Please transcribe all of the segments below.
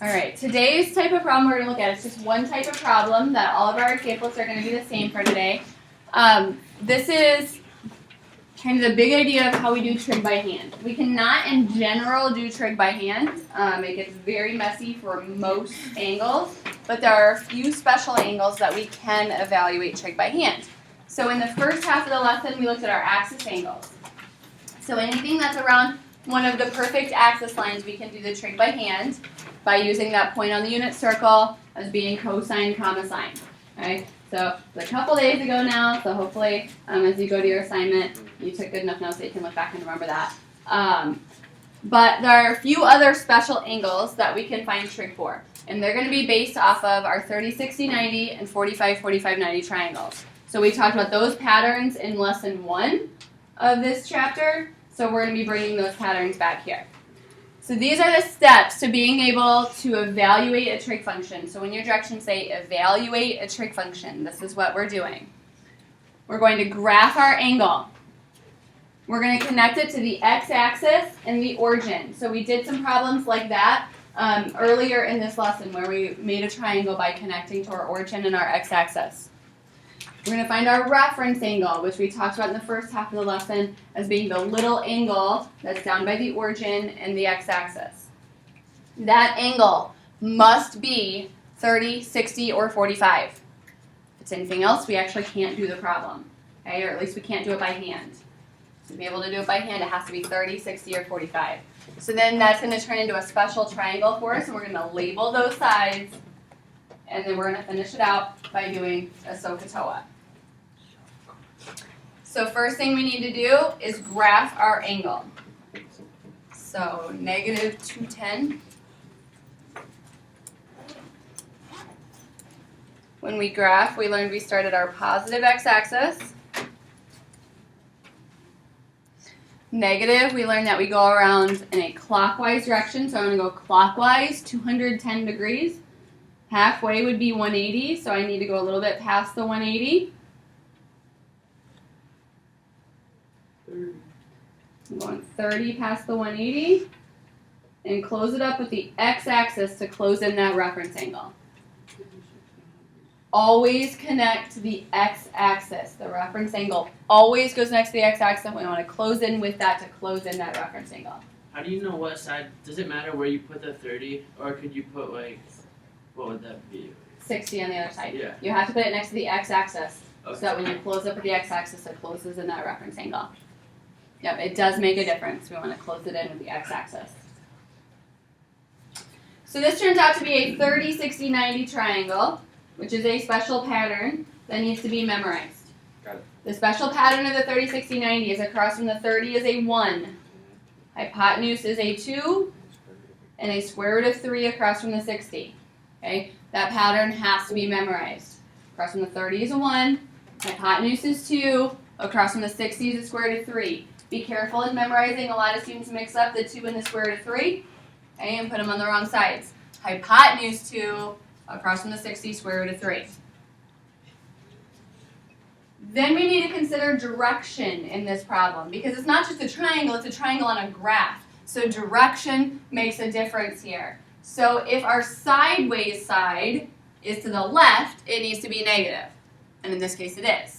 All right, today's type of problem we're going to look at is just one type of problem that all of our examples are going to be the same for today. This is kind of the big idea of how we do trig by hand. We cannot, in general, do trig by hand. It gets very messy for most angles, but there are a few special angles that we can evaluate trig by hand. So in the first half of the lesson, we looked at our axis angles. So anything that's around one of the perfect axis lines, we can do the trig by hand by using that point on the unit circle as being cosine, comma, sine. Okay? So it's a couple days ago now, so hopefully as you go to your assignment, you took good enough notes that you can look back and remember that. But there are a few other special angles that we can find trig for, and they're going to be based off of our 30, 60, 90, and 45, 45, 90 triangles. So we talked about those patterns in lesson 1 of this chapter, so we're going to be bringing those patterns back here. So these are the steps to being able to evaluate a trig function. So when your directions say evaluate a trig function, this is what we're doing. We're going to graph our angle. We're going to connect it to the x-axis and the origin. So we did some problems like that earlier in this lesson where we made a triangle by connecting to our origin and our x-axis. We're going to find our reference angle, which we talked about in the first half of the lesson as being the little angle that's down by the origin and the x-axis. That angle must be 30, 60, or 45. If it's anything else, we actually can't do the problem, okay? Or at least we can't do it by hand. To be able to do it by hand, it has to be 30, 60, or 45. So then that's going to turn into a special triangle for us, and we're going to label those sides, and then we're going to finish it out by doing a SOHCAHTOA. So first thing we need to do is graph our angle. So negative 210. When we graph, we learned we start at our positive x-axis. Negative, we learned that we go around in a clockwise direction. So I'm going to go clockwise, 210 degrees. Halfway would be 180, so I need to go a little bit past the 180. I'm going 30 past the 180 and close it up with the x-axis to close in that reference angle. Always connect to the x-axis. The reference angle always goes next to the x-axis. We want to close in with that to close in that reference angle. How do you know what side? Does it matter where you put the 30, or could you put like, what would that be? 60 on the other side. Yeah. You have to put it next to the x-axis Okay. so that when you close up with the x-axis, it closes in that reference angle. Yep, it does make a difference. We want to close it in with the x-axis. So this turns out to be a 30, 60, 90 triangle, which is a special pattern that needs to be memorized. Got it. The special pattern of the 30, 60, 90 is across from the 30 is a 1, hypotenuse is a 2, and a square root of 3 across from the 60. Okay, that pattern has to be memorized. Across from the 30 is a 1, hypotenuse is 2, across from the 60 is a square root of 3. Be careful in memorizing. A lot of students mix up the 2 and the square root of 3, okay, and put them on the wrong sides. Hypotenuse 2, across from the 60, square root of 3. Then we need to consider direction in this problem, because it's not just a triangle, it's a triangle on a graph. So direction makes a difference here. So if our sideways side is to the left, it needs to be negative. And in this case it is.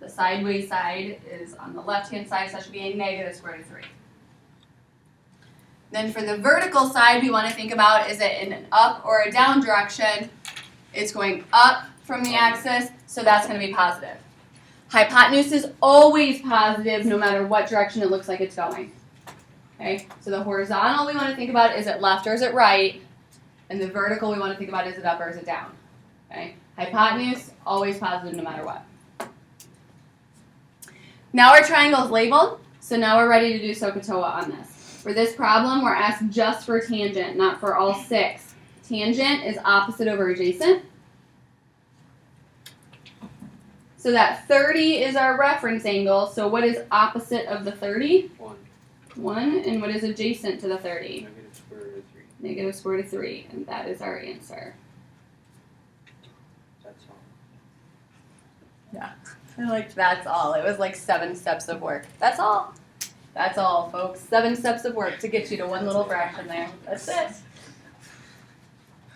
The sideways side is on the left-hand side, so that should be a negative square root of 3. Then for the vertical side, we want to think about, is it in an up or a down direction? It's going up from the axis, so that's going to be positive. Hypotenuse is always positive no matter what direction it looks like it's going. Okay, so the horizontal we want to think about, is it left or is it right? And the vertical we want to think about, is it up or is it down? Okay, hypotenuse, always positive no matter what. Now our triangle is labeled, so now we're ready to do SOHCAHTOA on this. For this problem, we're asked just for tangent, not for all 6. Tangent is opposite over adjacent. So that 30 is our reference angle, so what is opposite of the 30? 1. 1, and what is adjacent to the 30? Negative square root of 3. Negative square root of 3, and that is our answer. That's all. Yeah. I liked that's all. It was like 7 steps of work. That's all. That's all, folks. 7 steps of work to get you to one little fraction there. That's it.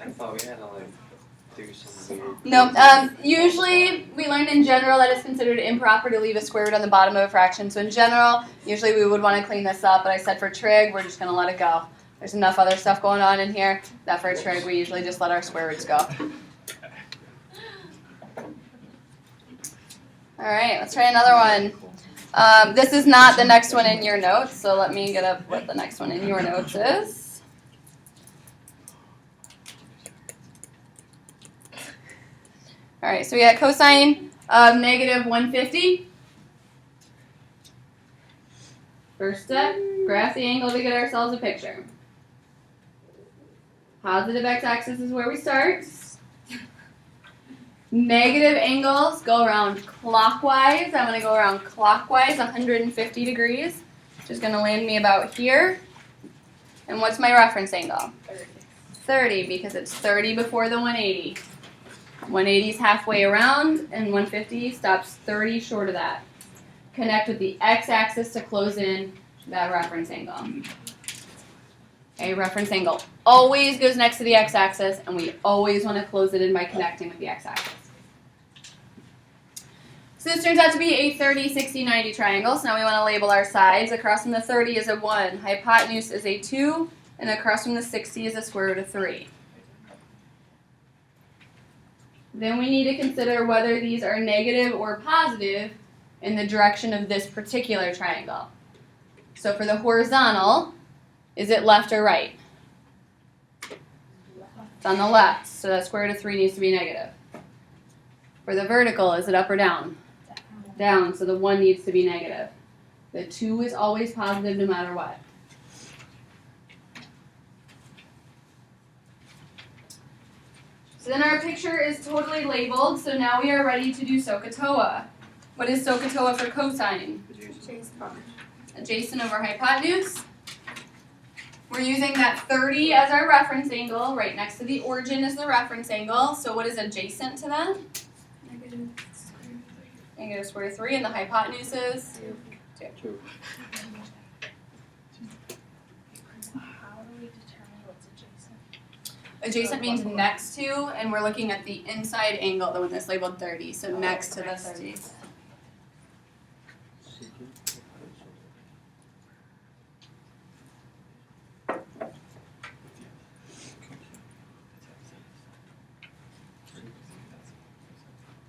I thought we had to like do some weird. No, usually we learned in general that it's considered improper to leave a square root on the bottom of a fraction. So in general, usually we would want to clean this up, but I said for trig, we're just going to let it go. There's enough other stuff going on in here that for trig, we usually just let our square roots go. All right, let's try another one. This is not the next one in your notes, so let me get up what the next one in your notes is. All right, so we got cosine of negative 150. First step, graph the angle to get ourselves a picture. Positive x-axis is where we start. Negative angles go around clockwise. I'm going to go around clockwise 150 degrees, which is going to land me about here. And what's my reference angle? 30, because it's 30 before the 180. 180 is halfway around, and 150 stops 30 short of that. Connect with the x-axis to close in that reference angle. Okay, reference angle always goes next to the x-axis, and we always want to close it in by connecting with the x-axis. So this turns out to be a 30, 60, 90 triangle. So now we want to label our sides. Across from the 30 is a 1, hypotenuse is a 2, and across from the 60 is a square root of 3. Then we need to consider whether these are negative or positive in the direction of this particular triangle. So for the horizontal, is it left or right? It's on the left, so that square root of 3 needs to be negative. For the vertical, is it up or down? Down, so the 1 needs to be negative. The 2 is always positive no matter what. So then our picture is totally labeled, so now we are ready to do SOHCAHTOA. What is SOHCAHTOA for cosine? Adjacent over hypotenuse. We're using that 30 as our reference angle. Right next to the origin is the reference angle. So what is adjacent to that? Negative square root of 3, and the hypotenuse is 2. Adjacent means next to, and we're looking at the inside angle, the one that's labeled 30, so next to the 30.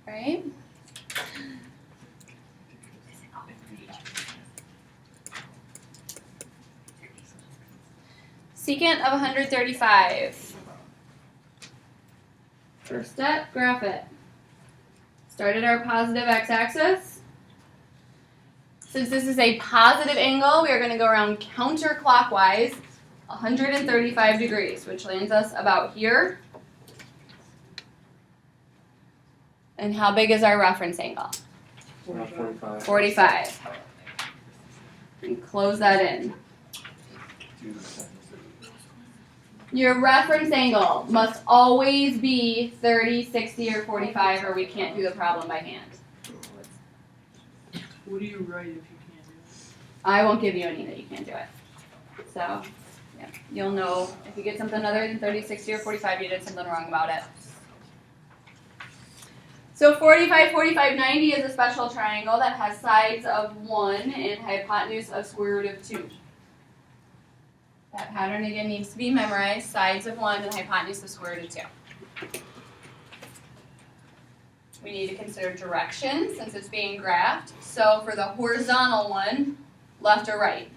Right? Secant of 135. First step, graph it. Start at our positive x-axis. Since this is a positive angle, we are going to go around counterclockwise 135 degrees, which lands us about here. And how big is our reference angle? 45. 45. And close that in. Your reference angle must always be 30, 60, or 45, or we can't do the problem by hand. What do you write if you can't do it? I won't give you any that you can't do it. So, yeah, you'll know if you get something other than 30, 60, or 45, you did something wrong about it. So 45, 45, 90 is a special triangle that has sides of 1 and hypotenuse of square root of 2. That pattern again needs to be memorized. Sides of 1 and hypotenuse of square root of 2. We need to consider direction since it's being graphed. So for the horizontal one, left or right?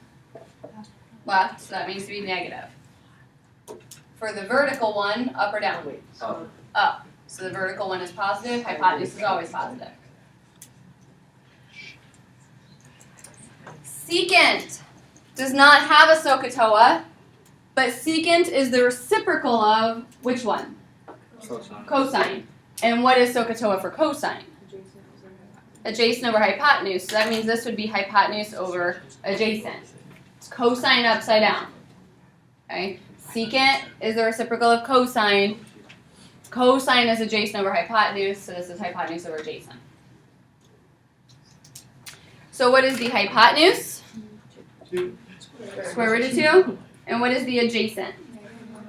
Left, so that means to be negative. For the vertical one, up or down? Up. Up. So the vertical one is positive, hypotenuse is always positive. Secant does not have a SOHCAHTOA, but secant is the reciprocal of which one? Cosine. Cosine. And what is SOHCAHTOA for cosine? Adjacent over hypotenuse. So that means this would be hypotenuse over adjacent. It's cosine upside down. Okay? Secant is the reciprocal of cosine. Cosine is adjacent over hypotenuse, so this is hypotenuse over adjacent. So what is the hypotenuse? 2. Square root of 2. And what is the adjacent?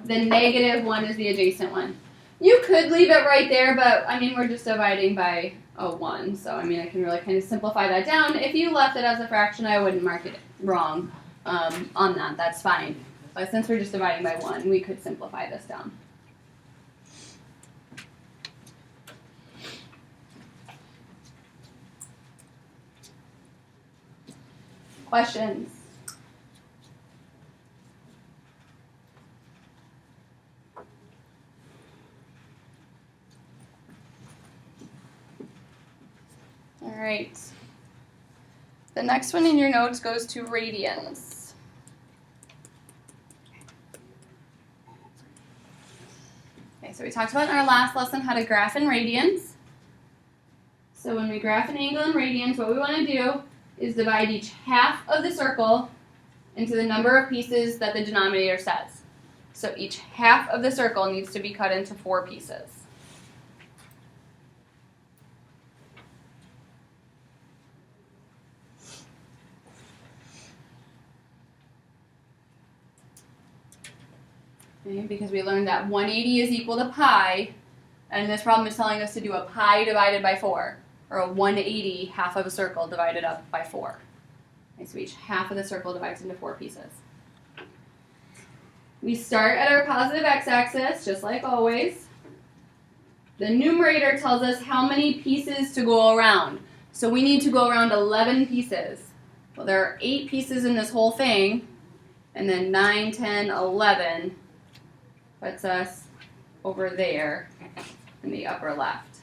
The negative 1 is the adjacent one. You could leave it right there, but I mean, we're just dividing by a 1. So, I mean, I can really kind of simplify that down. If you left it as a fraction, I wouldn't mark it wrong on that. That's fine. But since we're just dividing by 1, we could simplify this down. Questions? All right. The next one in your notes goes to radians. Okay, so we talked about in our last lesson how to graph in radians. So when we graph an angle in radians, what we want to do is divide each half of the circle into the number of pieces that the denominator says. So each half of the circle needs to be cut into 4 pieces. Okay, because we learned that 180 is equal to pi, and this problem is telling us to do a pi divided by 4, or a 180 half of a circle divided up by 4. Okay, so each half of the circle divides into 4 pieces. We start at our positive x-axis, just like always. The numerator tells us how many pieces to go around. So we need to go around 11 pieces. Well, there are 8 pieces in this whole thing, and then 9, 10, 11 puts us over there in the upper left.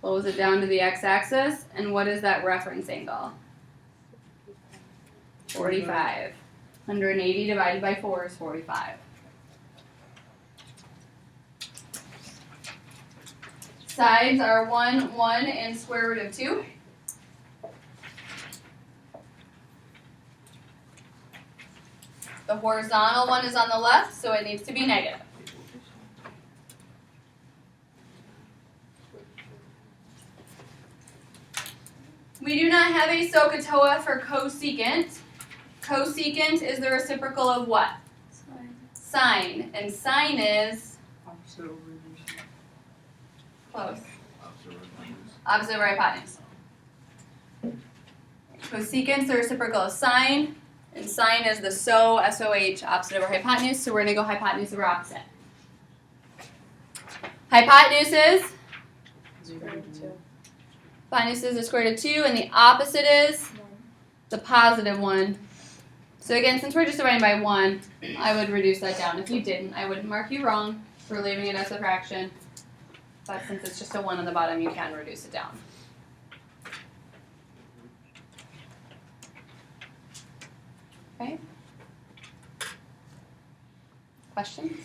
Close it down to the x-axis, and what is that reference angle? 45. 180 divided by 4 is 45. Sides are 1, 1, and square root of 2. The horizontal one is on the left, so it needs to be negative. We do not have a SOHCAHTOA for cosecant. Cosecant is the reciprocal of what? Sine. And sine is? Close. Opposite over hypotenuse. Cosecant's the reciprocal of sine, and sine is the SOH, opposite over hypotenuse, so we're going to go hypotenuse over opposite. Hypotenuse is? Hypotenuse is the square root of 2, and the opposite is? The positive 1. So again, since we're just dividing by 1, I would reduce that down. If you didn't, I wouldn't mark you wrong for leaving it as a fraction. But since it's just a 1 on the bottom, you can reduce it down. Okay? Questions?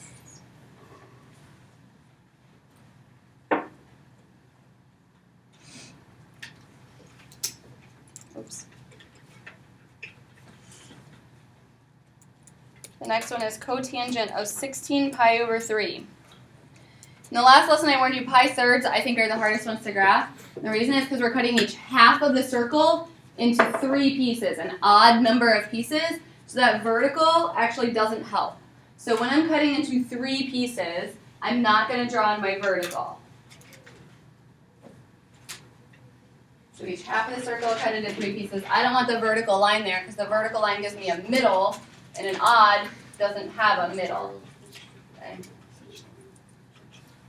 Oops. The next one is cotangent of 16 pi over 3. In the last lesson I warned you pi thirds I think are the hardest ones to graph. The reason is because we're cutting each half of the circle into 3 pieces, an odd number of pieces, so that vertical actually doesn't help. So when I'm cutting into 3 pieces, I'm not going to draw on my vertical. So each half of the circle cut into 3 pieces. I don't want the vertical line there because the vertical line gives me a middle, and an odd doesn't have a middle. Okay.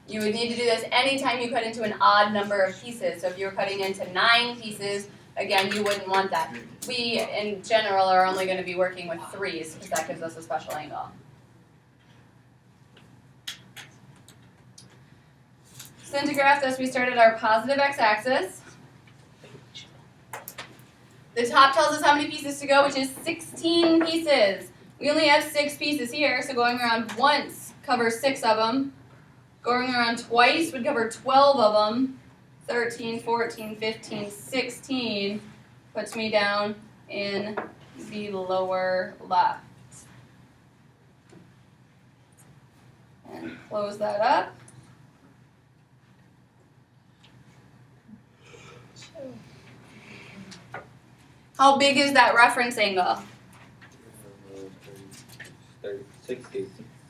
You would need to do this anytime you cut into an odd number of pieces. So if you were cutting into 9 pieces, again, you wouldn't want that. We, in general, are only going to be working with 3s because that gives us a special angle. So then to graph this, we start at our positive x-axis. The top tells us how many pieces to go, which is 16 pieces. We only have 6 pieces here, so going around once covers 6 of them. Going around twice would cover 12 of them. 13, 14, 15, 16 puts me down in the lower left. And close that up. How big is that reference angle? Sorry, 60.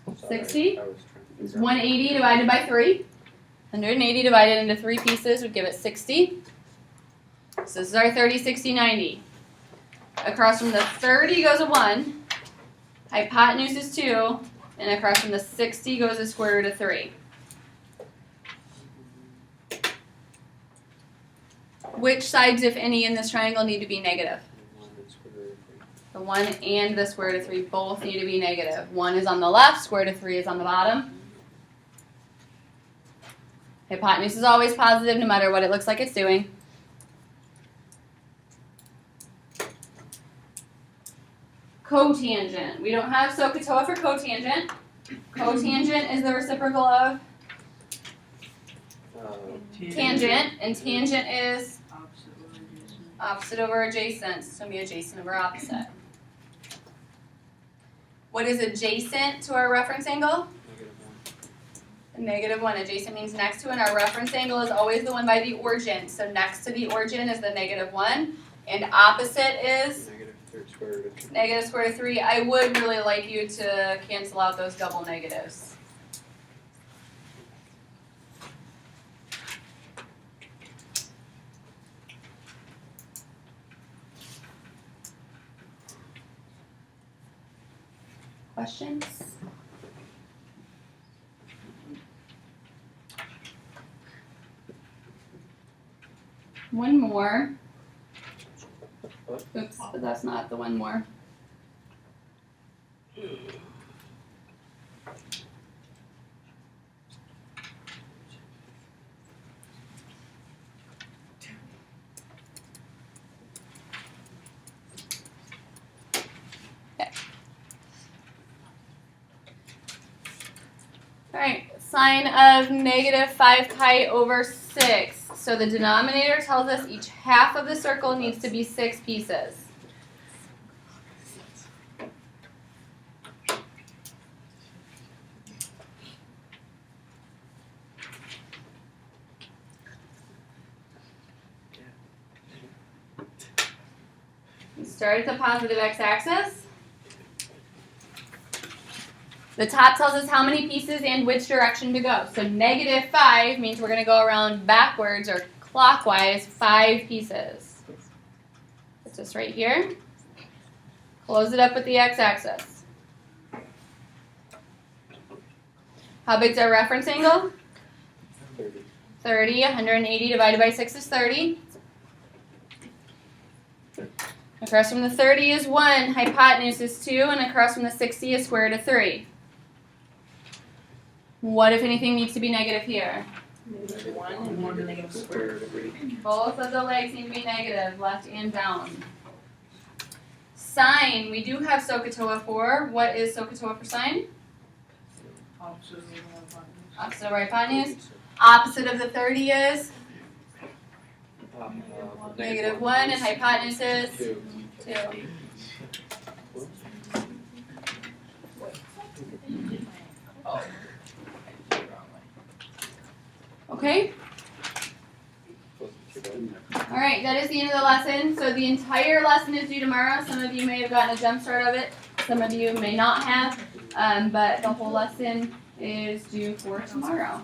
Sorry, 60? I was trying to Is figure out. 180 divided by 3. 180 divided into 3 pieces would give it 60. So this is our 30, 60, 90. Across from the 30 goes a 1. Hypotenuse is 2. And across from the 60 goes the square root of 3. Which sides, if any, in this triangle need to be negative? One and square root of three. The 1 and the square root of 3 both need to be negative. 1 is on the left, square root of 3 is on the bottom. Hypotenuse is always positive no matter what it looks like it's doing. Cotangent. We don't have SOHCAHTOA for cotangent. Cotangent is the reciprocal of tangent, and tangent is opposite over adjacent. So it's going to be adjacent over opposite. What is adjacent to our reference angle? -1. -1. Adjacent means next to, and our reference angle is always the one by the origin. So next to the origin is the -1, and opposite is -3 square root of 3. negative square root of 3. I would really like you to cancel out those double negatives. Questions? One more. Oops, but that's not the one more. Okay. Alright, sine of -5 pi over 6. So the denominator tells us each half of the circle needs to be 6 pieces. We start at the positive x-axis. The top tells us how many pieces and which direction to go. So -5 means we're going to go around backwards or clockwise 5 pieces. Puts us right here. Close it up with the x-axis. How big's our reference angle? 30. 30. 180 divided by 6 is 30. Across from the 30 is 1. Hypotenuse is 2. And across from the 60 is square root of 3. What, if anything, needs to be negative here? -1 and 1 to negative Square root of 3. Both of the legs need to be negative, left and down. Sine, we do have SOHCAHTOA for. What is SOHCAHTOA for sine? Opposite over hypotenuse. Opposite of the 30 is -1, and hypotenuse is 2. 2. Okay? Alright, that is the end of the lesson. So the entire lesson is due tomorrow. Some of you may have gotten a jump start of it. Some of you may not have. But the whole lesson is due for tomorrow.